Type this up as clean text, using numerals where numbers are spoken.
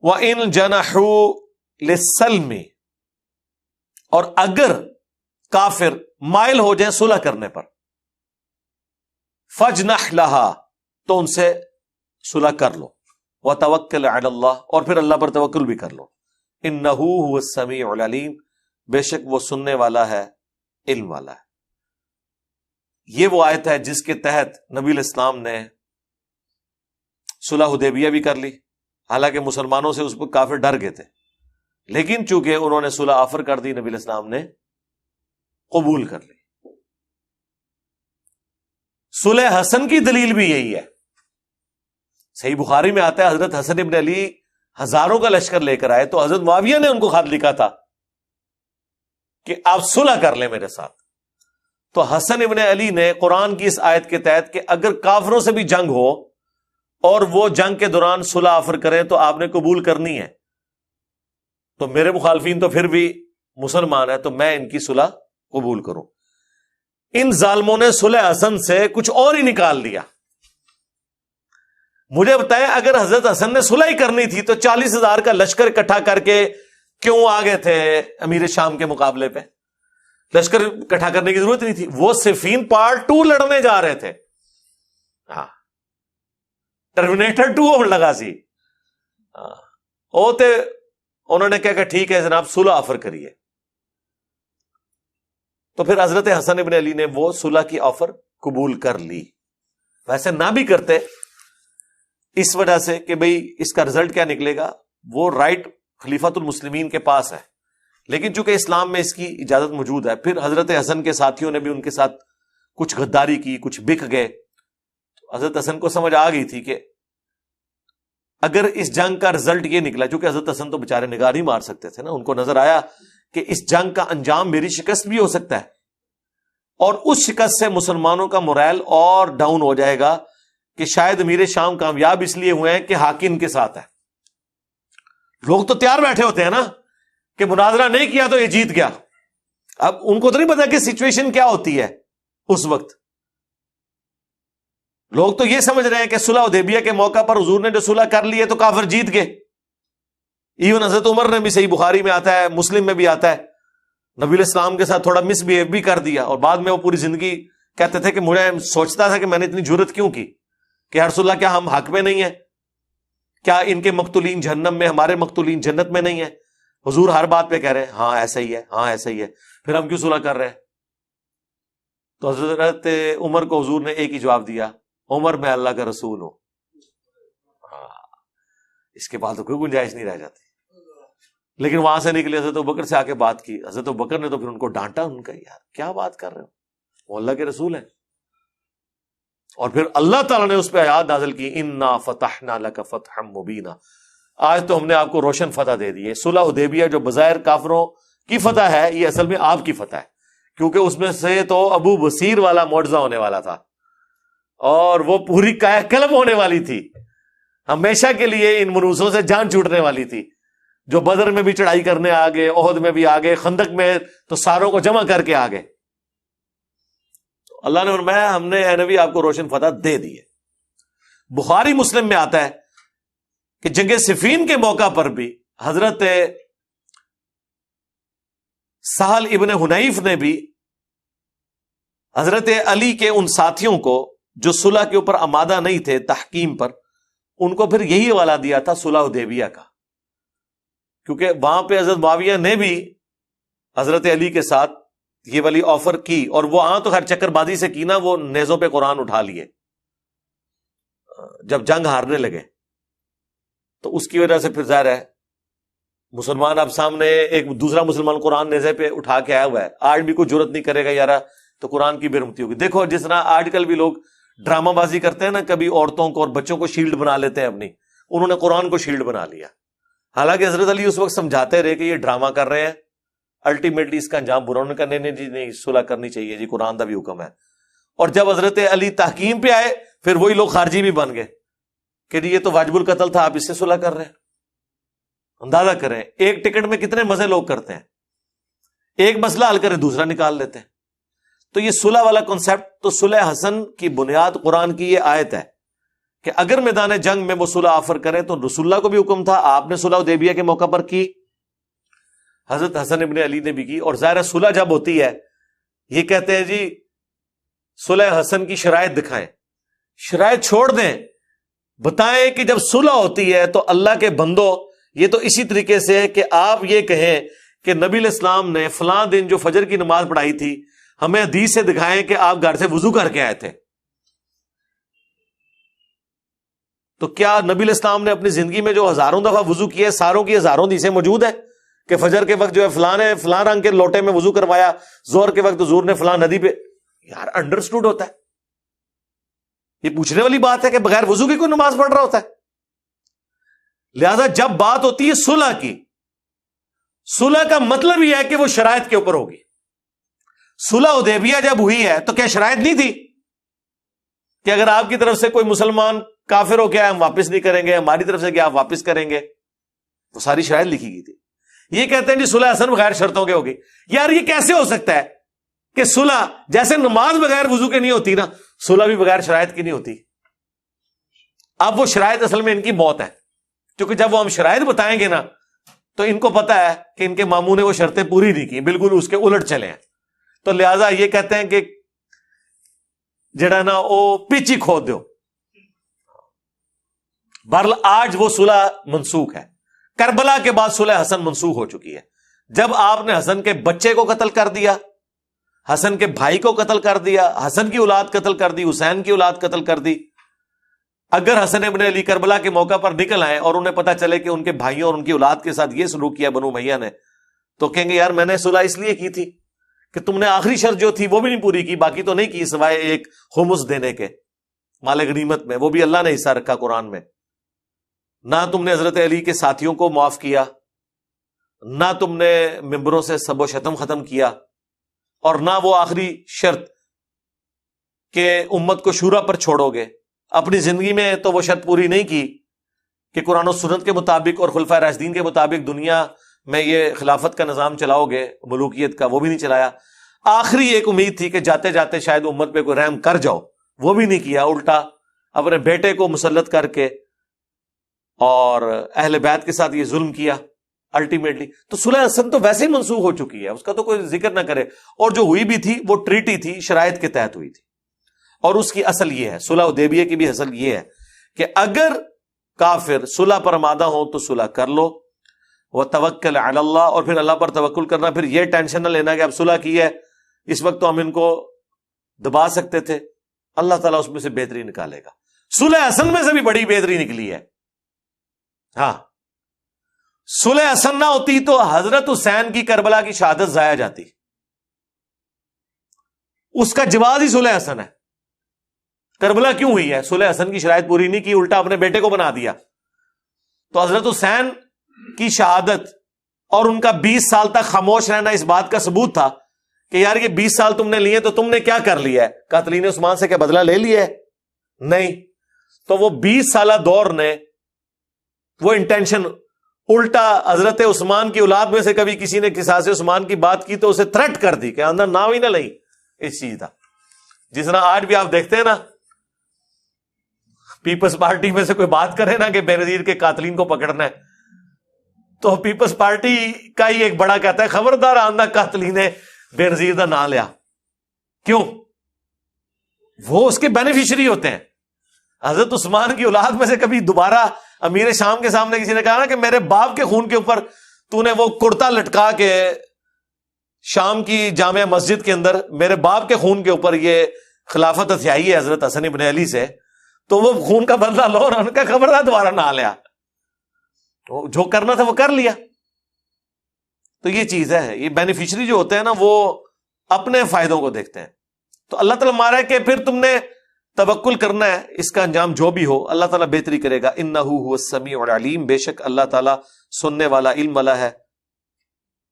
وَإِن جَنَحُوا لِلسَّلْمِ، اور اگر کافر مائل ہو جائیں صلح کرنے پر، فَاجْنَحْ لَهَا، تو ان سے صلح کر لو، وَتَوَكَّلْ عَلَى اللَّهِ، اور پھر اللہ پر توکل بھی کر لو، إِنَّهُ هُوَ السَّمِيعُ الْعَلِيمُ، بے شک وہ سننے والا ہے، علم والا ہے۔ یہ وہ آیت ہے جس کے تحت نبی الاسلام نے صلح حدیبیہ بھی کر لی، حالانکہ مسلمانوں سے اس پر کافر ڈر گئے تھے، لیکن چونکہ انہوں نے صلح آفر کر دی، نبی الاسلام نے قبول کر لی۔ صلح حسن کی دلیل بھی یہی ہے، صحیح بخاری میں آتا ہے حضرت حسن ابن علی ہزاروں کا لشکر لے کر آئے تو حضرت معاویہ نے ان کو خط لکھا تھا کہ آپ صلح کر لیں میرے ساتھ، تو حسن ابن علی نے قرآن کی اس آیت کے تحت کہ اگر کافروں سے بھی جنگ ہو اور وہ جنگ کے دوران صلح آفر کریں تو آپ نے قبول کرنی ہے، تو میرے مخالفین تو پھر بھی مسلمان ہیں، تو میں ان کی صلح قبول کروں۔ ان ظالموں نے صلح حسن سے کچھ اور ہی نکال دیا۔ مجھے بتائیں اگر حضرت حسن نے صلح ہی کرنی تھی تو 40,000 کا لشکر اکٹھا کر کے کیوں آگے تھے امیر شام کے مقابلے پہ؟ لشکر اکٹھا کرنے کی ضرورت نہیں تھی، وہ صفین پارٹ 2 لڑنے جا رہے تھے، ہاں ٹرمینیٹر 2 لگا سی، ہوتے انہوں نے کہا کہ ٹھیک ہے جناب صلح آفر کریے، تو پھر حضرت حسن ابن علی نے وہ صلح کی آفر قبول کر لی۔ ویسے نہ بھی کرتے اس وجہ سے کہ بھئی اس کا رزلٹ کیا نکلے گا، وہ رائٹ خلیفۃ المسلمین کے پاس ہے، لیکن چونکہ اسلام میں اس کی اجازت موجود ہے، پھر حضرت حسن کے ساتھیوں نے بھی ان کے ساتھ کچھ غداری کی، کچھ بک گئے، تو حضرت حسن کو سمجھ آ گئی تھی کہ اگر اس جنگ کا رزلٹ یہ نکلا، چونکہ حضرت حسن تو بےچارے نگاہ نہیں مار سکتے تھے نا، ان کو نظر آیا کہ اس جنگ کا انجام میری شکست بھی ہو سکتا ہے، اور اس شکست سے مسلمانوں کا مورائل اور ڈاؤن ہو جائے گا کہ شاید امیر شام کامیاب اس لیے ہوئے ہیں کہ حاکم ان کے ساتھ ہے۔ لوگ تو تیار بیٹھے ہوتے ہیں نا کہ مناظرہ نہیں کیا تو یہ جیت گیا، اب ان کو تو نہیں پتا کہ سچویشن کیا ہوتی ہے اس وقت۔ لوگ تو یہ سمجھ رہے ہیں کہ صلح حدیبیہ کے موقع پر حضور نے جو صلح کر لی ہے تو کافر جیت گئے۔ ایون حضرت عمر نے بھی، صحیح بخاری میں آتا ہے، مسلم میں بھی آتا ہے، نبی علیہ السلام کے ساتھ تھوڑا مس بہیو بھی کر دیا، اور بعد میں وہ پوری زندگی کہتے تھے کہ مجھے سوچتا تھا کہ میں نے اتنی جرت کیوں کی کہ یا رسول اللہ کیا ہم حق میں نہیں ہیں؟ کیا ان کے مقتولین جہنم میں، ہمارے مقتولین جنت میں نہیں ہیں؟ حضور ہر بات پہ کہہ رہے ہیں ہاں ایسا ہی ہے، ہاں ایسا ہی ہے، پھر ہم کیوں صلح کر رہے ہیں؟ تو حضرت عمر کو حضور نے ایک ہی جواب دیا، عمر میں اللہ کا رسول ہوں، اس کے بعد تو کوئی گنجائش نہیں رہ جاتی۔ لیکن وہاں سے نکلے حضرت ابوبکر سے آ کے بات کی، حضرت ابوبکر نے تو پھر ان کو ڈانٹا، ان کا یار کیا بات کر رہے ہو، وہ اللہ کے رسول ہیں۔ اور پھر اللہ تعالیٰ نے اس پہ آیات نازل کی، انا فتحنا لک فتحا مبینا، آج تو ہم نے آپ کو روشن فتح دے دی ہے۔ صلح حدیبیہ جو بظاہر کافروں کی فتح ہے، یہ اصل میں آپ کی فتح ہے، کیونکہ اس میں سے تو ابو بصیر والا معجزہ ہونے والا تھا، اور وہ پوری کایا کلب ہونے والی تھی، ہمیشہ کے لیے ان منوسوں سے جان چھوٹنے والی تھی، جو بدر میں بھی چڑھائی کرنے آگے، احد میں بھی آگے، خندق میں تو ساروں کو جمع کر کے آگے۔ اللہ نے فرمایا ہم نے اے نبی آپ کو روشن فتح دے دی ہے۔ بخاری مسلم میں آتا ہے کہ جنگ صفین کے موقع پر بھی حضرت سہل ابن حنیف نے بھی حضرت علی کے ان ساتھیوں کو جو صلح کے اوپر آمادہ نہیں تھے تحکیم پر، ان کو پھر یہی حوالہ دیا تھا صلح حدیبیہ کا، کیونکہ وہاں پہ حضرت معاویہ نے بھی حضرت علی کے ساتھ یہ والی آفر کی، اور وہ تو خیر چکر بازی سے کی نا، وہ نیزوں پہ قرآن اٹھا لیے جب جنگ ہارنے لگے، تو اس کی وجہ سے پھر ظاہر ہے مسلمان اب سامنے ایک دوسرا مسلمان قرآن نیزے پہ اٹھا کے آیا ہوا ہے، آج بھی کوئی جرت نہیں کرے گا یارا تو قرآن کی بے رحمتی ہوگی۔ دیکھو جس طرح آج کل بھی لوگ ڈرامہ بازی کرتے ہیں نا، کبھی عورتوں کو اور بچوں کو شیلڈ بنا لیتے ہیں اپنی، انہوں نے قرآن کو شیلڈ بنا لیا، حالانکہ حضرت علی اس وقت سمجھاتے رہے کہ یہ ڈرامہ کر رہے ہیں، الٹیمیٹلی اس کا انجام برا، انہوں نے کہا نہیں جی نہیں، صلح کرنی چاہیے جی، قرآن کا بھی حکم ہے۔ اور جب حضرت علی تحکیم پہ آئے، پھر وہی لوگ خارجی بھی بن گئے کہ جی یہ تو واجب القتل تھا، آپ اس سے صلح کر رہے ہیں۔ اندازہ کریں ایک ٹکٹ میں کتنے مزے لوگ کرتے ہیں، ایک مسئلہ حل کریں دوسرا نکال لیتے ہیں۔ تو یہ صلح والا کنسپٹ، تو صلح حسن کی بنیاد قرآن کی یہ آیت ہے کہ اگر میدان جنگ میں وہ صلح آفر کریں تو رسول اللہ کو بھی حکم تھا, آپ نے صلح حدیبیہ کے موقع پر کی, حضرت حسن ابن علی نے بھی کی. اور ظاہر صلح جب ہوتی ہے, یہ کہتے ہیں جی صلح حسن کی شرائط دکھائیں, شرائط چھوڑ دیں, بتائیں کہ جب صلح ہوتی ہے تو اللہ کے بندو, یہ تو اسی طریقے سے ہے کہ آپ یہ کہیں کہ نبی علیہ السلام نے فلاں دن جو فجر کی نماز پڑھائی تھی, ہمیں حدیث سے دکھائیں کہ آپ گھر سے وضو کر کے آئے تھے. تو کیا نبی علیہ السلام نے اپنی زندگی میں جو ہزاروں دفعہ وضو کیا ہے, ساروں کی ہزاروں حدیثیں موجود ہے کہ فجر کے وقت جو ہے فلاں نے فلاں رنگ کے لوٹے میں وضو کروایا, ظہر کے وقت حضور نے فلاں ندی پہ, یار انڈرسٹوڈ ہوتا ہے. یہ پوچھنے والی بات ہے کہ بغیر وضو کی کوئی نماز پڑھ رہا ہوتا ہے. لہذا جب بات ہوتی ہے صلح کی, صلح کا مطلب یہ ہے کہ وہ شرائط کے اوپر ہوگی. صلح حدیبیہ جب ہوئی ہے تو کیا شرائط نہیں تھی کہ اگر آپ کی طرف سے کوئی مسلمان کافر ہو گیا ہم واپس نہیں کریں گے, ہماری طرف سے کیا آپ واپس کریں گے؟ وہ ساری شرائط لکھی گئی تھی. یہ کہتے ہیں جی صلح حسن بغیر شرطوں کے ہوگی. یار یہ کیسے ہو سکتا ہے کہ صلح جیسے نماز بغیر وضو کے نہیں ہوتی نا, صلح بھی بغیر شرائط کی نہیں ہوتی. اب وہ شرائط اصل میں ان کی موت ہے, کیونکہ جب وہ ہم شرائط بتائیں گے نا تو ان کو پتا ہے کہ ان کے ماموں نے وہ شرطیں پوری نہیں کی, بالکل اس کے الٹ چلے ہیں. تو لہذا یہ کہتے ہیں کہ جڑا نا وہ پیچھی کھود دو. بہرحال آج وہ صلح منسوخ ہے. کربلا کے بعد صلح حسن منسوخ ہو چکی ہے. جب آپ نے حسن کے بچے کو قتل کر دیا, حسن کے بھائی کو قتل کر دیا, حسن کی اولاد قتل کر دی, حسین کی اولاد قتل کر دی. اگر حسن ابن علی کربلا کے موقع پر نکل آئے اور انہیں پتا چلے کہ ان کے بھائیوں اور ان کی اولاد کے ساتھ یہ سلوک کیا بنو امیہ نے, تو کہیں گے یار میں نے صلح اس لیے کی تھی کہ تم نے آخری شرط جو تھی وہ بھی نہیں پوری کی, باقی تو نہیں کی سوائے ایک خمس دینے کے مال غنیمت میں, وہ بھی اللہ نے حصہ رکھا قرآن میں. نہ تم نے حضرت علی کے ساتھیوں کو معاف کیا, نہ تم نے ممبروں سے سب و شتم ختم کیا, اور نہ وہ آخری شرط کہ امت کو شورا پر چھوڑو گے. اپنی زندگی میں تو وہ شرط پوری نہیں کی کہ قرآن و سنت کے مطابق اور خلفائے راشدین کے مطابق دنیا میں یہ خلافت کا نظام چلاؤ گے, ملوکیت کا, وہ بھی نہیں چلایا. آخری ایک امید تھی کہ جاتے جاتے شاید امت پہ کوئی رحم کر جاؤ, وہ بھی نہیں کیا. الٹا اپنے بیٹے کو مسلط کر کے اور اہل بیت کے ساتھ یہ ظلم کیا الٹیمیٹلی. تو صلح حسن تو ویسے ہی منسوخ ہو چکی ہے, اس کا تو کوئی ذکر نہ کرے. اور جو ہوئی بھی تھی وہ ٹریٹی تھی, شرائط کے تحت ہوئی تھی. اور اس کی اصل یہ ہے, صلح حدیبیہ کی بھی اصل یہ ہے کہ اگر کافر صلح پر آمادہ ہو تو صلح کر لو, وتوکل علی اللہ, اور پھر اللہ پر توکل کرنا. پھر یہ ٹینشن نہ لینا کہ اب صلح کی ہے, اس وقت تو ہم ان کو دبا سکتے تھے, اللہ تعالیٰ اس میں سے بہتری نکالے گا. صلح حسن میں سے بھی بڑی بہتری نکلی ہے. ہاں, صلح حسن نہ ہوتی تو حضرت حسین کی کربلا کی شہادت ضائع جاتی. اس کا جواز ہی صلح حسن ہے. کربلا کیوں ہوئی ہے؟ صلح حسن کی شرائط پوری نہیں کی, الٹا اپنے بیٹے کو بنا دیا. تو حضرت حسین کی شہادت اور ان کا 20 سال تک خاموش رہنا اس بات کا ثبوت تھا کہ یار یہ 20 سال تم نے لیے تو تم نے کیا کر لیا ہے؟ قاتلین عثمان سے کیا بدلہ لے لیا ہے؟ نہیں. تو وہ 20 سالہ دور نے وہ انٹینشن, الٹا حضرت عثمان کی اولاد میں سے کبھی کسی نے قصاص عثمان کی بات کی تو اسے تھریٹ کر دی کہ اندر نام ہی نہ لئی اس چیز کا. جس طرح آج بھی آپ دیکھتے ہیں نا, پیپلز پارٹی میں سے کوئی بات کرے نا کہ بے نظیر کے قاتلین کو پکڑنا ہے, تو پیپلز پارٹی کا ہی ایک بڑا کہتا ہے خبردار آندہ قاتلین بے نظیر دا نام لیا. کیوں؟ وہ اس کے بینیفیشری ہوتے ہیں. حضرت عثمان کی اولاد میں سے کبھی دوبارہ امیر شام کے سامنے کسی نے کہا نا کہ میرے باپ کے خون کے اوپر تو نے وہ کرتا لٹکا کے شام کی جامع مسجد کے اندر میرے باپ کے خون کے اوپر یہ خلافت ہتھیائی ہے حضرت حسن ابن علی سے, تو وہ خون کا بدلہ لو, اور ان کا خبردار دوبارہ نہ لیا. جو کرنا تھا وہ کر لیا. تو یہ چیز ہے, یہ بینیفیشری جو ہوتے ہیں نا وہ اپنے فائدوں کو دیکھتے ہیں. تو اللہ تعالیٰ مارا ہے کہ پھر تم نے توکل کرنا ہے, اس کا انجام جو بھی ہو اللہ تعالیٰ بہتری کرے گا. انہ هو السمیع العلیم, بے شک اللہ تعالیٰ سننے والا, علم والا ہے.